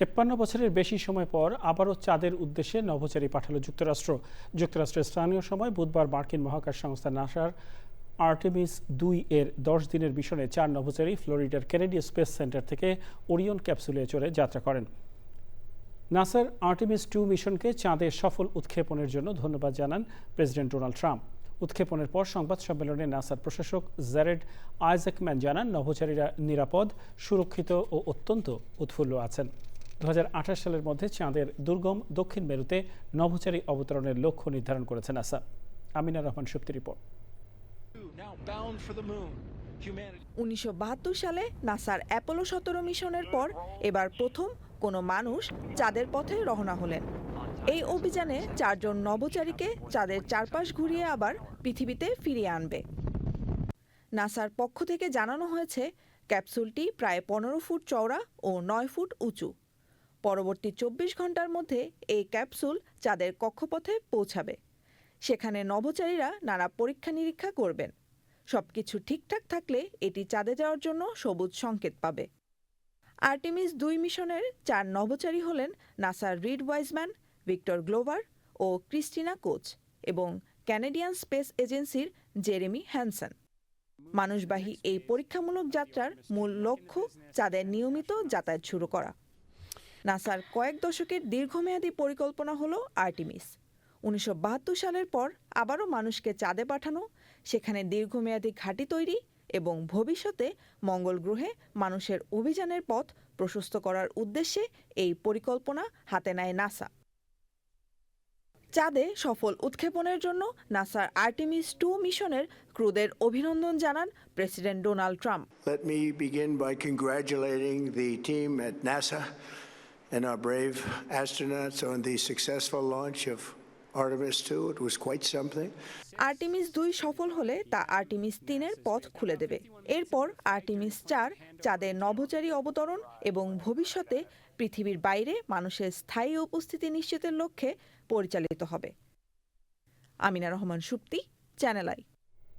53 বছরের বেশি সময় পর আবারও চাঁদের উদ্দেশ্যে নভোচারী পাঠালো যুক্তরাষ্ট্র। যুক্তরাষ্ট্রের স্থানীয় সময় বুধবার মার্কিন মহাকাশ সংস্থা নাসার আর্টেমিস 2 এর 10 দিনের মিশনে 4 নভোচারী ফ্লোরিডার কেনেডি স্পেস সেন্টার থেকে ওরিয়ন ক্যাপসুলে চড়ে যাত্রা করেন। নাসার আর্টেমিস 2 মিশনকে চাঁদে সফল উৎক্ষেপণের জন্য ধন্যবাদ জানান প্রেসিডেন্ট ডোনাল্ড ট্রাম্প। উৎক্ষেপণের পর সংবাদ সম্মেলনে নাসার প্রশাসক জ্যারেড আইজ্যাকম্যান জানান, নভোচারীরা নিরাপদ, সুরক্ষিত ও অত্যন্ত উৎফুল্ল আছেন। 2028 সালের মধ্যে চাঁদের দুর্গম দক্ষিণ মেরুতে নভোচারী অবতরণের লক্ষ্য নির্ধারণ করেছে নাসা। আমিনা রহমান সুপ্তি রিপোর্ট। 1972 সালে নাসার অ্যাপোলো 17 মিশনের পর এবার প্রথম কোনো মানুষ চাঁদের পথে রওনা হলেন। এই অভিযানে 4 জন নভোচারীকে চাঁদের চারপাশ ঘুরিয়ে আবার পৃথিবীতে ফিরিয়ে আনবে। নাসার পক্ষ থেকে জানানো হয়েছে, ক্যাপসুলটি প্রায় 15 ফুট চওড়া ও 9 ফুট উঁচু। পরবর্তী 24 ঘন্টার মধ্যে এই ক্যাপসুল চাঁদের কক্ষপথে পৌঁছাবে। সেখানে নভোচারীরা নানা পরীক্ষা নিরীক্ষা করবেন। সবকিছু ঠিকঠাক থাকলে এটি চাঁদে যাওয়ার জন্য সবুজ সংকেত পাবে। আর্টেমিস 2 মিশনের 4 নভোচারী হলেন নাসার রিড ওয়াইজম্যান, ভিক্টর গ্লোভার ও ক্রিস্টিনা কোচ এবং ক্যানাডিয়ান স্পেস এজেন্সির জেরেমি হ্যানসন। মানুষবাহী এই পরীক্ষামূলক যাত্রার মূল লক্ষ্য চাঁদের নিয়মিত যাতায়াত শুরু করা। নাসার কয়েক দশকের দীর্ঘমেয়াদী পরিকল্পনা হলো আর্টেমিস। 1972 সালের পর আবারও মানুষকে চাঁদে পাঠানো, সেখানে দীর্ঘমেয়াদী ঘাঁটি তৈরি এবং ভবিষ্যতে মঙ্গল গ্রহে মানুষের অভিযানের পথ প্রশস্ত করার উদ্দেশ্যে এই পরিকল্পনা হাতে নেয় নাসা। চাঁদে সফল উৎক্ষেপণের জন্য নাসার আর্টেমিস 2 মিশনের ক্রুদের অভিনন্দন জানান president Donald Trump. Let me begin by congratulating the team at NASA and our brave astronauts on the successful launch of Artemis 2. It was quite something. Artemis 2 সফল হলে তা আর্টেমিস 3 এর পথ খুলে দেবে। এরপর আর্টেমিস 4 চাঁদের নভোচারী অবতরণ এবং ভবিষ্যতে পৃথিবীর বাইরে মানুষের স্থায়ী উপস্থিতি নিশ্চিতের লক্ষ্যে পরিচালিত হবে। Amina Rahman Supti, channel I.